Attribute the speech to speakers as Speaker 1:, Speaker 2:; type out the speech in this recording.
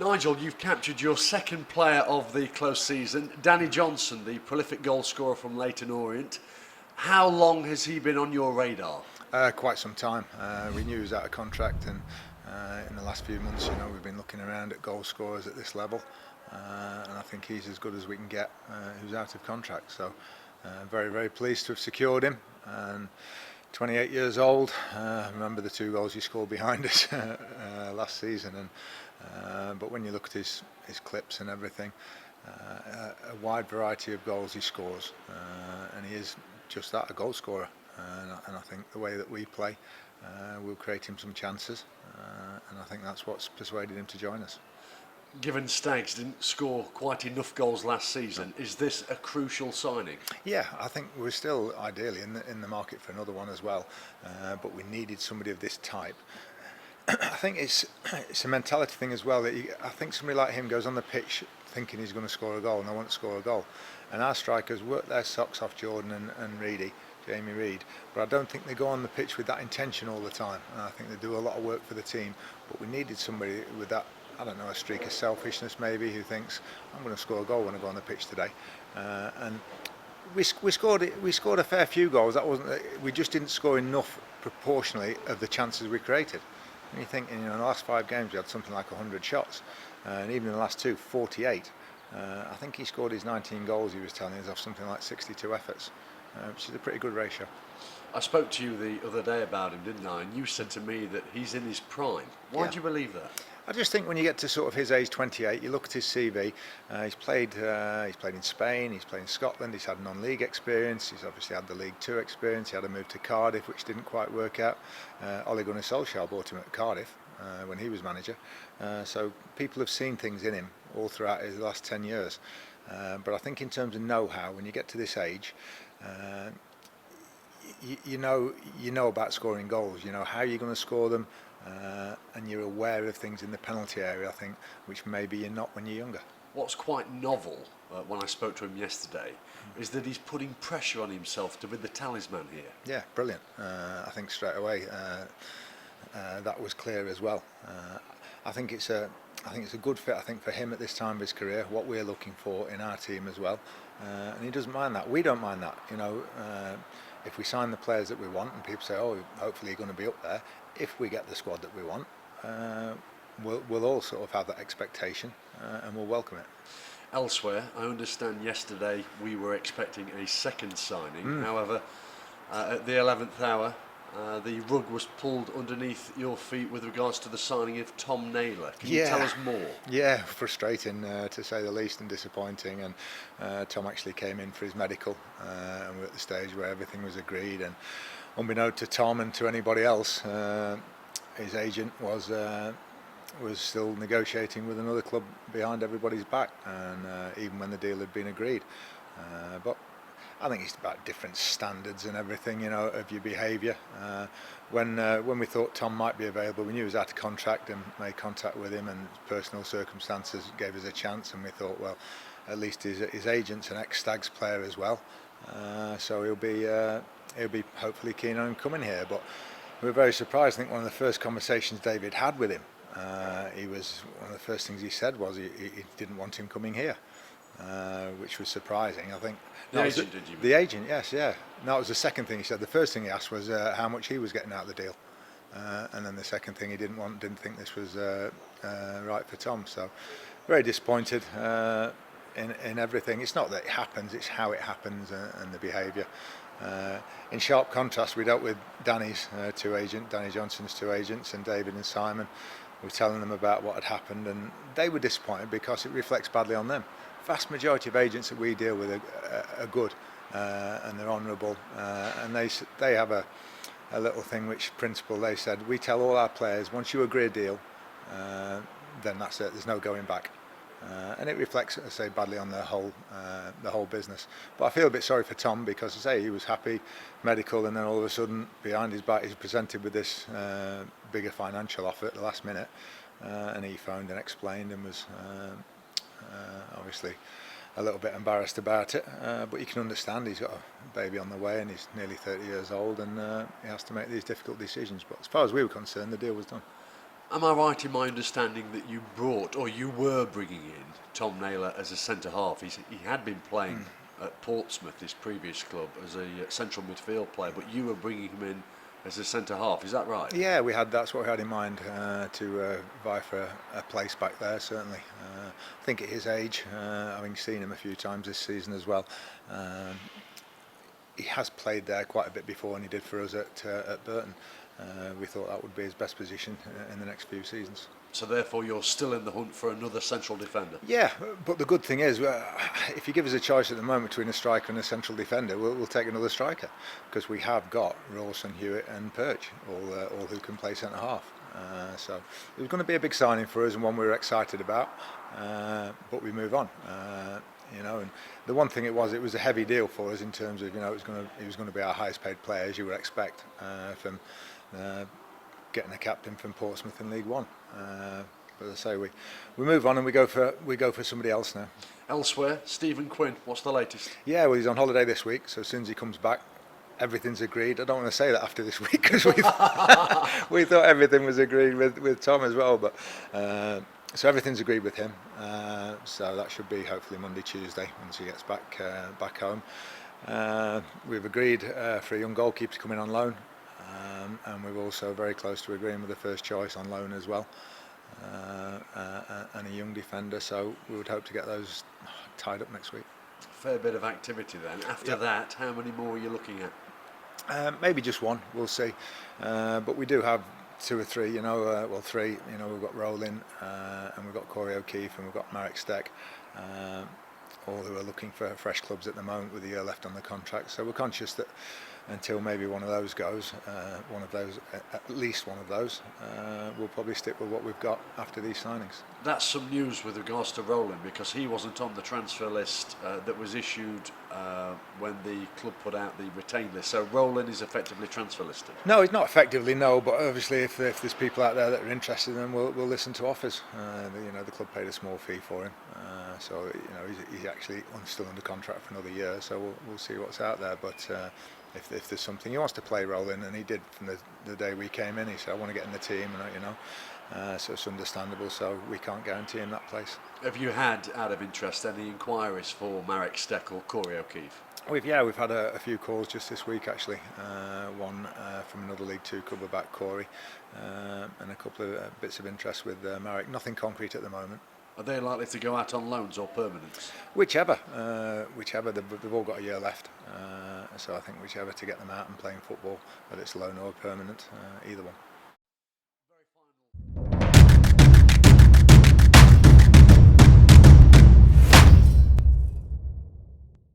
Speaker 1: Nigel, you've captured your second player of the close season, Danny Johnson, the prolific goal scorer from Leyton Orient. How long has he been on your radar?
Speaker 2: Quite some time. We knew he was out of contract, and in the last few months, we've been looking around at goal scorers at this level, and I think he's as good as we can get who's out of contract. So very, very pleased to have secured him. And 28 years old. Remember the 2 goals he scored behind us last season, and but when you look at his clips and everything, a wide variety of goals he scores, and he is just that, a goal scorer. And I think the way that we play will create him some chances, and I think that's what's persuaded him to join us.
Speaker 1: Given Stags didn't score quite enough goals last season, is this a crucial signing?
Speaker 2: Yeah, I think we're still ideally in the market for another one as well, but we needed somebody of this type. I think it's a mentality thing as well. I think somebody like him goes on the pitch thinking he's going to score a goal, and they want to score a goal. And our strikers work their socks off, Jordan and Jamie Reid, but I don't think they go on the pitch with that intention all the time. And I think they do a lot of work for the team, but we needed somebody with that, I don't know, a streak of selfishness maybe, who thinks, I'm going to score a goal when I go on the pitch today. And we scored a fair few goals. We just didn't score enough proportionally of the chances we created. And you think, in the last 5 games we had something like 100 shots, and even in the last 2, 48. I think he scored his 19 goals, he was telling us, off something like 62 efforts, which is a pretty good ratio.
Speaker 1: I spoke to you the other day about him, didn't I? And you said to me that he's in his prime. Why do you believe that?
Speaker 2: I just think when you get to sort of his age, 28, you look at his CV. He's played in Spain, he's played in Scotland, he's had non-league experience, he's obviously had the League 2 experience, he had a move to Cardiff which didn't quite work out. Ole Gunnar Solskjaer bought him at Cardiff when he was manager. So people have seen things in him all throughout his last 10 years. But I think in terms of know-how, when you get to this age, you know about scoring goals, you know how you're going to score them, and you're aware of things in the penalty area, I think, which maybe you're not when you're younger.
Speaker 1: What's quite novel, when I spoke to him yesterday, is that he's putting pressure on himself to be the talisman here.
Speaker 2: Yeah, brilliant. I think straight away that was clear as well. I think it's a good fit, I think, for him at this time of his career, what we're looking for in our team as well. And he doesn't mind that. We don't mind that. If we sign the players that we want, and people say, oh, hopefully you're going to be up there, if we get the squad that we want, we'll all sort of have that expectation, and we'll welcome it.
Speaker 1: Elsewhere, I understand yesterday we were expecting a second signing. However, at the 11th hour, the rug was pulled underneath your feet with regards to the signing of Tom Naylor. Can you tell us more?
Speaker 2: Yeah, frustrating to say the least, and disappointing. And Tom actually came in for his medical, and we're at the stage where everything was agreed. And unbeknownst to Tom and to anybody else, his agent was still negotiating with another club behind everybody's back, and even when the deal had been agreed. But I think it's about different standards and everything, of your behaviour. When we thought Tom might be available, we knew he was out of contract, and made contact with him, and personal circumstances gave us a chance, and we thought, well, at least his agent's an ex-Stags player as well, so he'll be hopefully keen on him coming here. But we were very surprised. I think one of the first conversations David had with him, one of the first things he said was he didn't want him coming here. Which was surprising. I think
Speaker 1: the agent, did you mean?
Speaker 2: The agent, yes, yeah. That was the second thing he said. The first thing he asked was how much he was getting out of the deal, and then the second thing he didn't think this was right for Tom. So very disappointed in everything. It's not that it happens; it's how it happens, and the behaviour. In sharp contrast, we dealt with Danny Johnson's 2 agents, and David and Simon. We were telling them about what had happened, and they were disappointed because it reflects badly on them. Vast majority of agents that we deal with are good, and they're honourable, and they have a little thing, which principle they said, we tell all our players, once you agree a deal, then that's it, there's no going back. And it reflects, I say, badly on the whole business. But I feel a bit sorry for Tom, because I say he was happy, medical, and then all of a sudden behind his back he's presented with this bigger financial offer at the last minute, and he phoned and explained, and was obviously a little bit embarrassed about it, but you can understand, he's got a baby on the way, and he's nearly 30 years old, and he has to make these difficult decisions. But as far as we were concerned, the deal was done.
Speaker 1: Am I right in my understanding that you brought, or you were bringing in, Tom Naylor as a centre half? He had been playing at Portsmouth, his previous club, as a central midfield player, but you were bringing him in as a centre half. Is that right?
Speaker 2: Yeah, that's what we had in mind to vie for a place back there. Certainly, I think at his age, having seen him a few times this season as well, he has played there quite a bit before, and he did for us at Burton. We thought that would be his best position in the next few seasons.
Speaker 1: So therefore you're still in the hunt for another central defender?
Speaker 2: Yeah, but the good thing is, if you give us a choice at the moment between a striker and a central defender, we'll take another striker, because we have got Rawson, Hewitt and Perch, all who can play centre half. So it was going to be a big signing for us, and one we were excited about, but we move on. And the one thing it was a heavy deal for us in terms of, he was going to be our highest paid player, as you would expect, from getting a captain from Portsmouth in League One. But as I say, we move on and we go for somebody else now.
Speaker 1: Elsewhere, Stephen Quinn, what's the latest?
Speaker 2: Yeah, well, he's on holiday this week, so as soon as he comes back, everything's agreed. I don't want to say that after this week, because we thought everything was agreed with Tom as well, but so everything's agreed with him. So that should be hopefully Monday, Tuesday, once he gets back home. We've agreed for a young goalkeeper to come in on loan, and we're also very close to agreeing with the first choice on loan as well, and a young defender. So we would hope to get those tied up next week.
Speaker 1: Fair bit of activity then. After that, how many more are you looking at?
Speaker 2: Maybe just one, we'll see. But we do have two or three, three. We've got Rowling, and we've got Corey O'Keefe, and we've got Marek Steck, all who are looking for fresh clubs at the moment with a year left on the contract. So we're conscious that until maybe one of those goes, at least one of those, we'll probably stick with what we've got after these signings.
Speaker 1: That's some news with regards to Rowling, because he wasn't on the transfer list that was issued when the club put out the retained list. So Rowling is effectively transfer listed? No,
Speaker 2: he's not effectively, no, but obviously if there's people out there that are interested, then we'll listen to offers. The club paid a small fee for him, so he's actually still under contract for another year, so we'll see what's out there. But if there's something, he wants to play Rowling, and he did from the day we came in. He said, I want to get in the team, and so it's understandable, so we can't guarantee him that place.
Speaker 1: Have you had, out of interest, any inquiries for Marek Steck or Corey O'Keefe?
Speaker 2: We've had a few calls just this week, actually. One from another League Two club about Corey, and a couple of bits of interest with Marek. Nothing concrete at the moment.
Speaker 1: Are they likely to go out on loans or permanents?
Speaker 2: Whichever. They've all got a year left, so I think whichever to get them out and playing football, whether it's loan or permanent, either one.